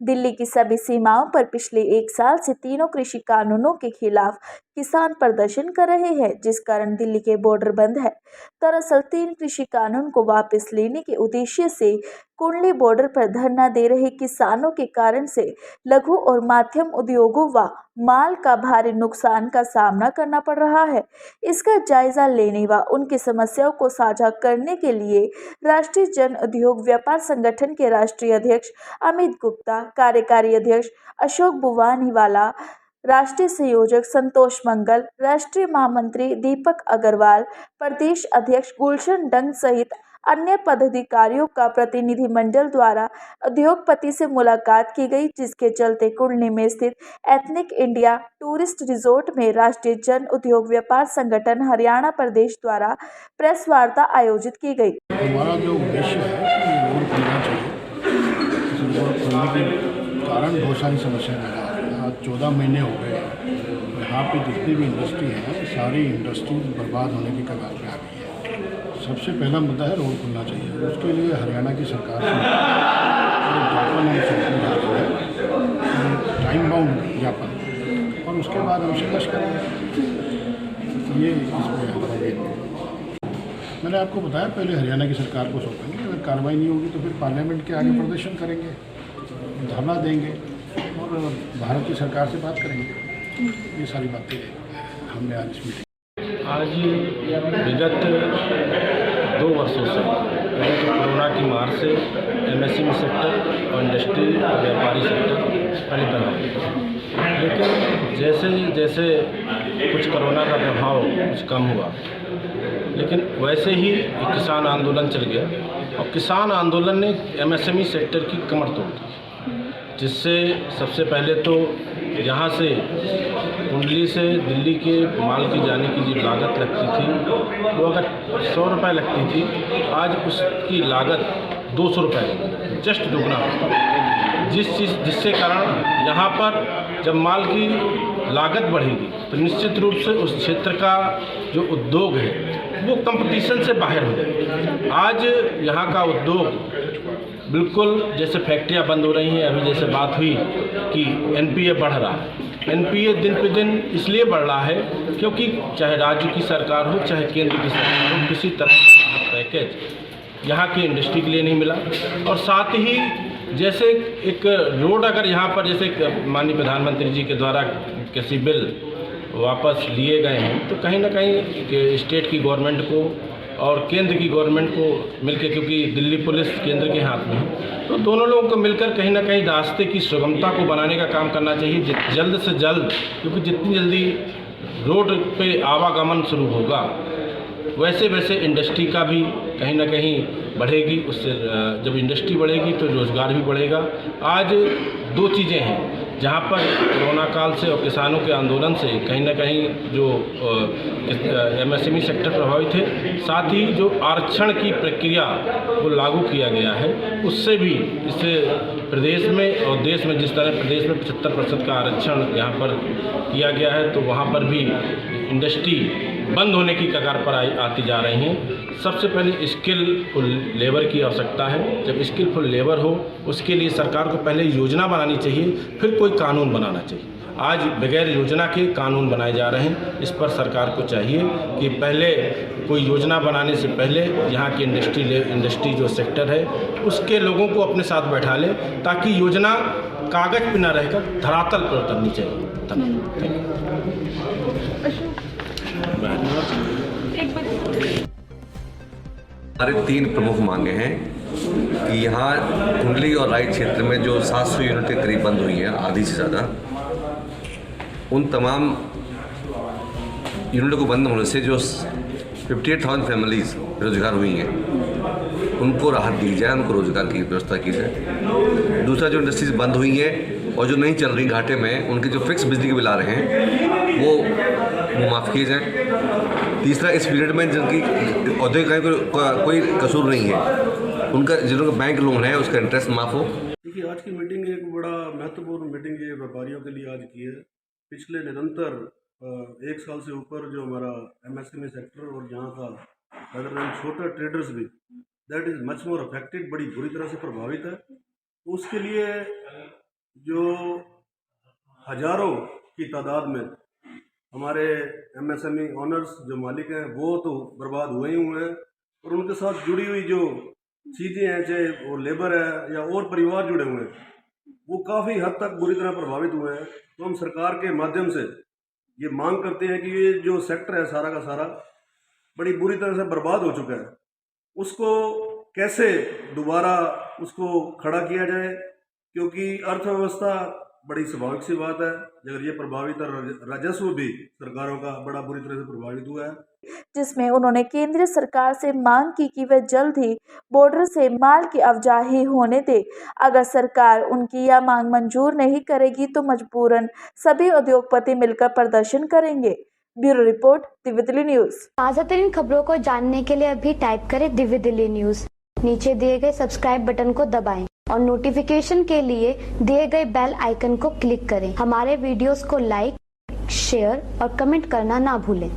दिल्ली की सभी सीमाओं पर पिछले 1 साल से तीनों कृषि कानूनों के खिलाफ किसान प्रदर्शन कर रहे हैं, जिस कारण दिल्ली के बॉर्डर बंद है। दरअसल 3 कृषि कानून को वापस लेने के उद्देश्य से कुंडली बॉर्डर पर धरना दे रहे किसानों के कारण से लघु और मध्यम उद्योगों व माल का भारी नुकसान का सामना करना पड़ रहा है। इसका जायजा लेने व उनकी समस्याओं को साझा करने के लिए राष्ट्रीय जन उद्योग व्यापार संगठन के राष्ट्रीय अध्यक्ष अमित गुप्ता, कार्यकारी अध्यक्ष अशोक बुवानीवाला, राष्ट्रीय संयोजक संतोष मंगल, राष्ट्रीय महामंत्री दीपक अग्रवाल, प्रदेश अध्यक्ष गुलशन डंग सहित अन्य पदाधिकारियों का प्रतिनिधिमंडल द्वारा उद्योगपति से मुलाकात की गई, जिसके चलते कुंडली में स्थित एथनिक इंडिया टूरिस्ट रिजोर्ट में राष्ट्रीय जन उद्योग व्यापार संगठन हरियाणा प्रदेश द्वारा प्रेस वार्ता आयोजित की गई। हमारा जो उद्देश्य है वो खुलना चाहिए। खुलने के कारण बहुत सारी समस्याएं हैं। आज 14 महीने हो गए यहाँ पे जितनी भी इंडस्ट्री है सारी इंडस्ट्री बर्बाद होने की कगार पे आ गई है। सबसे पहला मुद्दा है रोड खुलना चाहिए। उसके लिए हरियाणा की सरकार से ज्ञापन हम सौंपने जा रहे हैं, टाइम बाउंड ज्ञापन, और उसके बाद हम संघर्ष करेंगे। ये इसमें मैंने आपको बताया पहले हरियाणा की सरकार को सौंपेंगे। अगर कार्रवाई नहीं होगी तो फिर पार्लियामेंट के आगे प्रदर्शन करेंगे, धरना देंगे और भारत की सरकार से बात करेंगे। ये सारी बातें हमने आज इस मीटिंग आज विगत 2 वर्षों से कोरोना की मार से एमएसएमई सेक्टर और इंडस्ट्री और व्यापारी सेक्टर पहले प्रभावित, लेकिन जैसे जैसे कुछ कोरोना का प्रभाव कुछ कम हुआ, लेकिन वैसे ही एक किसान आंदोलन चल गया और किसान आंदोलन ने एमएसएमई सेक्टर की कमर तोड़ दी, जिससे सबसे पहले तो यहाँ से कुंडली से दिल्ली के माल की जाने की जो लागत लगती थी वो अगर 100 रुपये लगती थी, आज उसकी लागत 200 रुपये, जस्ट दुगना, जिससे कारण यहाँ पर जब माल की लागत बढ़ेगी तो निश्चित रूप से उस क्षेत्र का जो उद्योग है वो कंपटीशन से बाहर हो जाएगा। आज यहाँ का उद्योग बिल्कुल जैसे फैक्ट्रियाँ बंद हो रही हैं, अभी जैसे बात हुई कि एनपीए बढ़ रहा है। एनपीए दिन पे दिन इसलिए बढ़ रहा है क्योंकि चाहे राज्य की सरकार हो चाहे केंद्र की सरकार हो, किसी तरह का पैकेज यहाँ की इंडस्ट्री के लिए नहीं मिला। और साथ ही जैसे एक रोड अगर यहाँ पर जैसे माननीय प्रधानमंत्री जी के द्वारा किसी बिल वापस लिए गए हैं तो कहीं ना कहीं स्टेट की गवर्नमेंट को और केंद्र की गवर्नमेंट को मिलकर, क्योंकि दिल्ली पुलिस केंद्र के हाथ में है, तो दोनों लोगों को मिलकर कहीं ना कहीं रास्ते की सुगमता को बनाने का काम करना चाहिए जल्द से जल्द, क्योंकि जितनी जल्दी रोड पे आवागमन शुरू होगा वैसे वैसे इंडस्ट्री का भी कहीं ना कहीं बढ़ेगी। उससे जब इंडस्ट्री बढ़ेगी तो रोज़गार भी बढ़ेगा। आज 2 चीज़ें हैं जहाँ पर कोरोना काल से और किसानों के आंदोलन से कहीं ना कहीं जो एमएसएमई सेक्टर प्रभावित है, साथ ही जो आरक्षण की प्रक्रिया को लागू किया गया है उससे भी इससे प्रदेश में और देश में, जिस तरह प्रदेश में 75% का आरक्षण यहाँ पर किया गया है, तो वहाँ पर भी इंडस्ट्री बंद होने की कगार पर आती जा रही हैं। सबसे पहले स्किलफुल लेबर की आवश्यकता है। जब स्किलफुल लेबर हो उसके लिए सरकार को पहले योजना बनानी चाहिए, फिर कोई कानून बनाना चाहिए। आज बगैर योजना के कानून बनाए जा रहे हैं। इस पर सरकार को चाहिए कि पहले कोई योजना बनाने से पहले यहाँ की इंडस्ट्री जो सेक्टर है उसके लोगों को अपने साथ बैठा ले, ताकि योजना कागज पे न रहकर धरातल पर उतरनी चाहिए। हमारे 3 प्रमुख मांगे हैं कि यहाँ कुंडली और राय क्षेत्र में जो 700 यूनिटें करीब बंद हुई हैं, आधी से ज़्यादा, उन तमाम यूनिटों को बंद होने से जो 58,000 फैमिलीज़ बेरोजगार हुई हैं उनको राहत दी जाए, उनको रोजगार की व्यवस्था की जाए। दूसरा, जो इंडस्ट्रीज बंद हुई हैं और जो नहीं चल रही घाटे में, उनके जो फिक्स बिजली के बिल आ रहे हैं वो माफ़ किए जाएँ। तीसरा, इस पीरियड में जिनकी औद्योगिक कोई कसूर नहीं है, उनका जिनका बैंक लोन है उसका इंटरेस्ट माफ़ हो। देखिए, आज की मीटिंग एक बड़ा महत्वपूर्ण मीटिंग ये व्यापारियों के लिए आज की है। पिछले निरंतर 1 साल से ऊपर जो हमारा एमएसएमई सेक्टर और यहाँ का अदर देन छोटा ट्रेडर्स भी that is much more affected, बड़ी बुरी तरह से प्रभावित है। उसके लिए जो हजारों की तादाद में हमारे एमएसएमई ओनर्स जो मालिक हैं वो तो बर्बाद हुए ही हुए हैं, और उनके साथ जुड़ी हुई जो चीज़ें हैं, चाहे वो लेबर है या और परिवार जुड़े हुए हैं, वो काफ़ी हद तक बुरी तरह प्रभावित हुए हैं। तो हम सरकार के माध्यम से ये मांग करते हैं कि ये जो सेक्टर है सारा का सारा बड़ी बुरी तरह से बर्बाद हो चुका है, उसको कैसे दोबारा उसको खड़ा किया जाए, क्योंकि अर्थव्यवस्था बड़ी स्वाभाविक सी बात है, अगर ये प्रभावित और राजस्व भी सरकारों का बड़ा बुरी तरह से प्रभावित हुआ है। जिसमें उन्होंने केंद्र सरकार से मांग की कि वह जल्द ही बॉर्डर से माल की आवाजाही होने दे। अगर सरकार उनकी यह मांग मंजूर नहीं करेगी तो मजबूरन सभी उद्योगपति मिलकर प्रदर्शन करेंगे। Bureau report, Divya Delhi news. ताज़ा तरीन खबरों को जानने के लिए अभी टाइप करें दिव्य दिल्ली न्यूज। नीचे दिए गए सब्सक्राइब बटन को दबाएं और नोटिफिकेशन के लिए दिए गए बेल आइकन को क्लिक करें। हमारे वीडियोस को लाइक, शेयर और कमेंट करना ना भूलें।